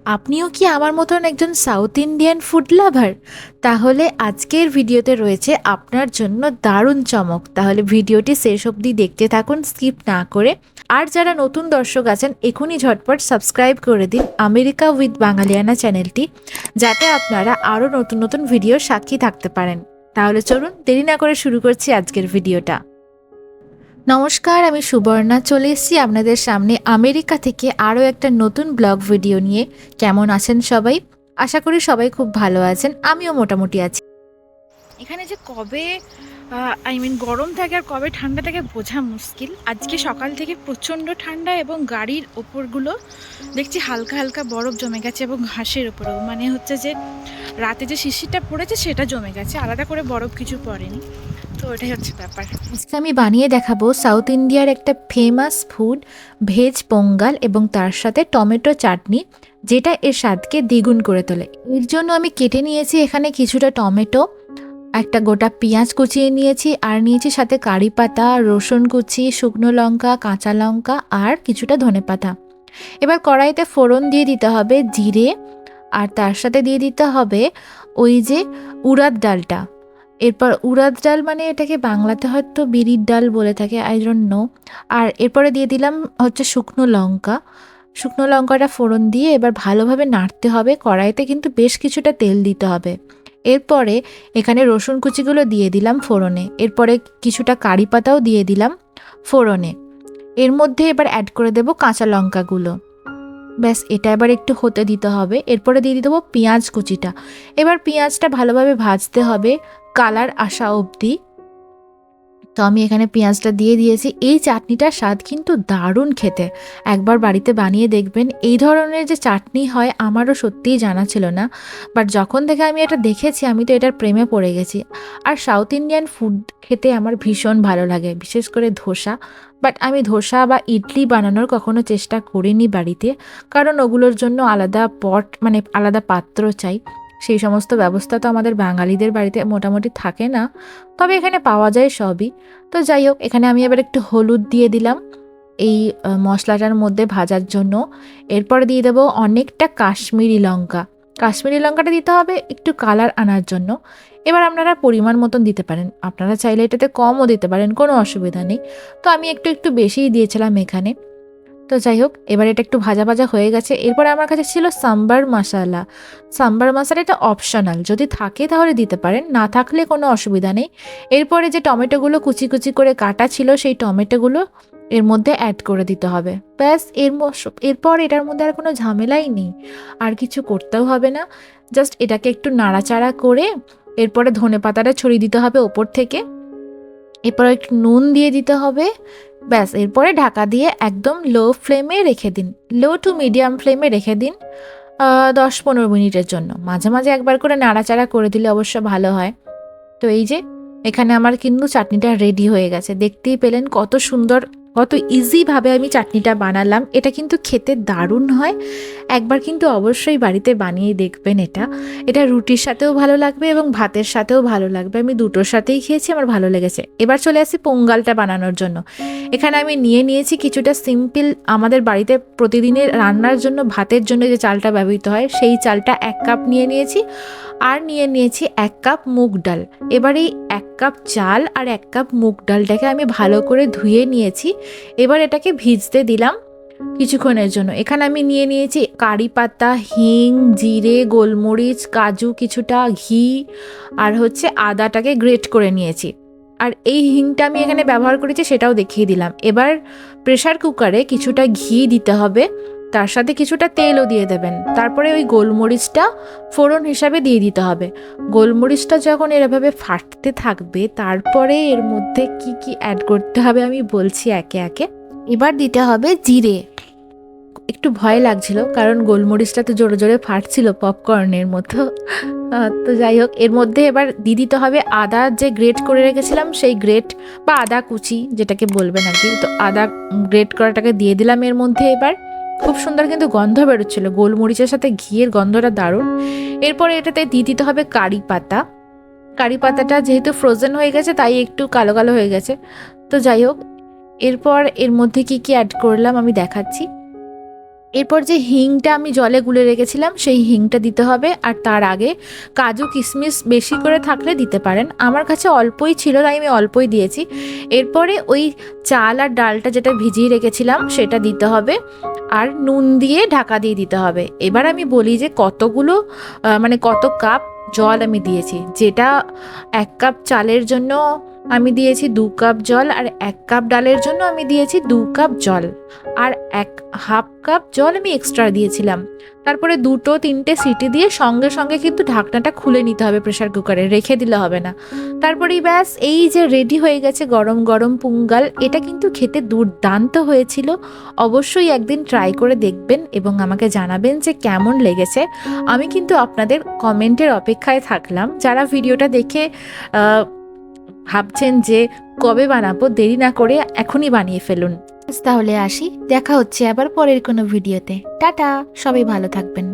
আপনিও কি আমার মতন একজন সাউথ ইন্ডিয়ান ফুড লাভার? তাহলে আজকের ভিডিওতে রয়েছে আপনার জন্য দারুণ চমক। তাহলে ভিডিওটি শেষ অবধি দেখতে থাকুন, স্কিপ না করে। আর যারা নতুন দর্শক আছেন, এখনই ঝটপট সাবস্ক্রাইব করে দিন আমেরিকা উইথ বাঙালিয়ানা চ্যানেলটি, যাতে আপনারা আরও নতুন নতুন ভিডিওর সাক্ষী থাকতে পারেন। তাহলে চলুন দেরি না করে শুরু করছি আজকের ভিডিওটা। নমস্কার, আমি সুবর্ণা চলে এসেছি আপনাদের সামনে আমেরিকা থেকে আরও একটা নতুন ব্লগ ভিডিও নিয়ে। কেমন আছেন সবাই? আশা করি সবাই খুব ভালো আছেন, আমিও মোটামুটি আছি। এখানে যে কবে গরম থাকে আর কবে ঠান্ডা থাকে বোঝা মুশকিল। আজকে সকাল থেকে প্রচণ্ড ঠান্ডা এবং গাড়ির ওপরগুলো দেখছি হালকা হালকা বরফ জমে গেছে এবং ঘাসের ওপরেও, মানে হচ্ছে যে রাতে যে শিশিরটা পড়েছে সেটা জমে গেছে, আলাদা করে বরফ কিছু পড়েনি। তো ওটাই হচ্ছে ব্যাপার। আজকে আমি বানিয়ে দেখাবো সাউথ ইন্ডিয়ার একটা ফেমাস ফুড, ভেজ পোঙ্গাল, এবং তার সাথে টমেটো চাটনি, যেটা এর স্বাদকে দ্বিগুণ করে তোলে। এর জন্য আমি কেটে নিয়েছি এখানে কিছুটা টমেটো, একটা গোটা পেঁয়াজ কুচিয়ে নিয়েছি, আর নিয়েছি সাথে কারি পাতা, রসুন কুচি, শুকনো লঙ্কা, কাঁচা লঙ্কা, আর কিছুটা ধনেপাতা। এবার কড়াইতে ফোড়ন দিয়ে দিতে হবে জিরে, আর তার সাথে দিয়ে দিতে হবে ওই যে উড়াদ ডালটা। এরপর উড়াদ ডাল মানে এটাকে বাংলাতে হয়তো বিরির ডাল বলে থাকে, আই ডোন্ট নো। আর এরপরে দিয়ে দিলাম হচ্ছে শুকনো লঙ্কা। শুকনো লঙ্কাটা ফোড়ন দিয়ে এবার ভালোভাবে নাড়তে হবে। কড়াইতে কিন্তু বেশ কিছুটা তেল দিতে হবে। এরপরে এখানে রসুন কুচিগুলো দিয়ে দিলাম ফোড়নে। এরপরে কিছুটা কারি পাতাও দিয়ে দিলাম ফোড়নে। এর মধ্যে এবার অ্যাড করে দেব কাঁচা লঙ্কাগুলো। ব্যাস, এটা এবার একটু হতে দিতে হবে। এরপরে দিয়ে দেবো পেঁয়াজ কুচিটা। এবার পেঁয়াজটা ভালোভাবে ভাজতে হবে কালার আসা অবধি। তো আমি এখানে পেঁয়াজটা দিয়ে দিয়েছি। এই চাটনিটার স্বাদ কিন্তু দারুণ খেতে, একবার বাড়িতে বানিয়ে দেখবেন। এই ধরনের যে চাটনি হয় আমারও সত্যিই জানা ছিল না, বাট যখন থেকে আমি এটা দেখেছি আমি তো এটার প্রেমে পড়ে গেছি। আর সাউথ ইন্ডিয়ান ফুড খেতে আমার ভীষণ ভালো লাগে, বিশেষ করে ধোসা। বাট আমি ধোসা বা ইডলি বানানোর কখনো চেষ্টা করিনি বাড়িতে, কারণ ওগুলোর জন্য আলাদা পট, মানে আলাদা পাত্র চাই। সেই সমস্ত ব্যবস্থা তো আমাদের বাঙালিদের বাড়িতে মোটামুটি থাকে না, তবে এখানে পাওয়া যায় সবই। তো যাই হোক, এখানে আমি এবার একটু হলুদ দিয়ে দিলাম এই মশলাটার মধ্যে ভাজার জন্য। এরপরে দিয়ে দেবো অনেকটা কাশ্মীরি লঙ্কা। কাশ্মীরি লঙ্কাটা দিতে হবে একটু কালার আনার জন্য। এবার আপনারা পরিমাণ মতন দিতে পারেন, আপনারা চাইলে এটাতে কমও দিতে পারেন, কোনো অসুবিধা নেই। তো আমি একটু একটু বেশিই দিয়েছিলাম এখানে। তো যাই হোক, এবার এটা একটু ভাজা ভাজা হয়ে গেছে। এরপরে আমার কাছে ছিল সাম্বার মশলা। সাম্বার মশলা এটা অপশনাল, যদি থাকে তাহলে দিতে পারেন, না থাকলে কোনো অসুবিধা নেই। এরপরে যে টমেটোগুলো কুচি কুচি করে কাটা ছিল সেই টমেটোগুলো এর মধ্যে অ্যাড করে দিতে হবে। ব্যাস, এরপর এটার মধ্যে আর কোনো ঝামেলাই নেই, আর কিছু করতেও হবে না। জাস্ট এটাকে একটু নাড়াচাড়া করে এরপরে ধনেপাতাটা ছড়িয়ে দিতে হবে ওপর থেকে। এরপর একটু নুন দিয়ে দিতে হবে। ব্যাস, এরপরে ঢাকা দিয়ে একদম লো ফ্লেমে রেখে দিন, লো টু মিডিয়াম ফ্লেমে রেখে দিন 10-15 মিনিটের জন্য। মাঝে মাঝে একবার করে নাড়াচাড়া করে দিলে অবশ্য ভালো হয়। তো এই যে এখানে আমার কিন্তু চাটনিটা রেডি হয়ে গেছে। দেখতেই পেলেন কত সুন্দর, কত ইজিভাবে আমি চাটনিটা বানালাম। এটা কিন্তু খেতে দারুণ হয়, একবার কিন্তু অবশ্যই বাড়িতে বানিয়ে দেখবেন। এটা রুটির সাথেও ভালো লাগবে এবং ভাতের সাথেও ভালো লাগবে। আমি দুটোর সাথেই খেয়েছি, আমার ভালো লেগেছে। এবার চলে আসি পোঙ্গালটা বানানোর জন্য। এখানে আমি নিয়েছি কিছুটা সিম্পল, আমাদের বাড়িতে প্রতিদিনের রান্নার জন্য ভাতের জন্য যে চালটা ব্যবহৃত হয় সেই চালটা 1 কাপ নিয়েছি, আর নিয়েছি 1 কাপ মুগ ডাল। এবার এই 1 কাপ চাল আর 1 কাপ মুগ ডালটাকে আমি ভালো করে ধুয়ে নিয়েছি। এবার এটাকে ভিজতে দিলাম কিছুক্ষণের জন্য। এখানে আমি নিয়েছি কারি পাতা, হিং, জিরে, গোলমরিচ, কাজু, কিছুটা ঘি, আর হচ্ছে আদাটাকে গ্রেট করে নিয়েছি। আর এই হিংটা আমি এখানে ব্যবহার করেছি সেটাও দেখিয়ে দিলাম। এবার প্রেসার কুকারে কিছুটা ঘি দিতে হবে, তার সাথে কিছুটা তেলও দিয়ে দেবেন। তারপরে ওই গোলমরিচটা ফোড়ন হিসাবে দিয়ে দিতে হবে। গোলমরিচটা যখন এভাবে ফাটতে থাকবে, তারপরে এর মধ্যে কি কি অ্যাড করতে হবে আমি বলছি একে একে। এবার দিতে হবে জিরে। একটু ভয় লাগছিল, কারণ গোলমরিচটা তো জোরে জোরে ফাটছিল পপকর্নের মতো। তো যাই হোক, এর মধ্যে এবার দিয়ে দিতে হবে আদা, যে গ্রেট করে রেখেছিলাম সেই গ্রেট বা আদা কুচি যেটাকে বলবেন আর কি। তো আদা গ্রেট করাটাকে দিয়ে দিলাম এর মধ্যে। এবার খুব সুন্দর কিন্তু গন্ধ বেরোচ্ছিল, গোলমরিচের সাথে ঘিয়ের গন্ধটা দারুণ। এরপরে এটাতে দিয়ে দিতে হবে কারি পাতা। কারি পাতাটা যেহেতু ফ্রোজেন হয়ে গেছে তাই একটু কালো কালো হয়ে গেছে। তো যাই হোক, এরপর এর মধ্যে কি কি অ্যাড করলাম আমি দেখাচ্ছি। এরপর যে হিংটা আমি জলে গুলে রেখেছিলাম সেই হিংটা দিতে হবে, আর তার আগে কাজু কিশমিশ বেশি করে থাকলে দিতে পারেন, আমার কাছে অল্পই ছিল তাই আমি অল্পই দিয়েছি। এরপরে ওই চাল আর ডালটা যেটা ভিজিয়ে রেখেছিলাম সেটা দিতে হবে, আর নুন দিয়ে ঢাকা দিয়ে দিতে হবে। এবার আমি বলি যে কতগুলো মানে কত কাপ জল আমি দিয়েছি। যেটা 1 কাপ চালের জন্য আমি দিয়েছি 2 কাপ জল, আর 1 কাপ ডালের জন্য আমি দিয়েছি 2 কাপ জল, আর 1/2 কাপ জল আমি এক্সট্রা দিয়েছিলাম। তারপরে 2-3টে সিটি দিয়ে সঙ্গে সঙ্গে কিন্তু ঢাকনাটা খুলে নিতে হবে, প্রেশার কুকারে রেখে দিলে হবে না। তারপরেই ব্যাস এই যে রেডি হয়ে গেছে গরম গরম পোঙ্গাল। এটা কিন্তু খেতে দুর্দান্ত হয়েছিল। অবশ্যই একদিন ট্রাই করে দেখবেন এবং আমাকে জানাবেন যে কেমন লেগেছে। আমি কিন্তু আপনাদের কমেন্টের অপেক্ষায় থাকলাম। যারা ভিডিওটা দেখে ভাবছেন যে কবে বানাবো, দেরি না করে এখনই বানিয়ে ফেলুন। তাহলে আসি, দেখা হচ্ছে আবার পরের কোনো ভিডিওতে। টাটা, সবাই ভালো থাকবেন।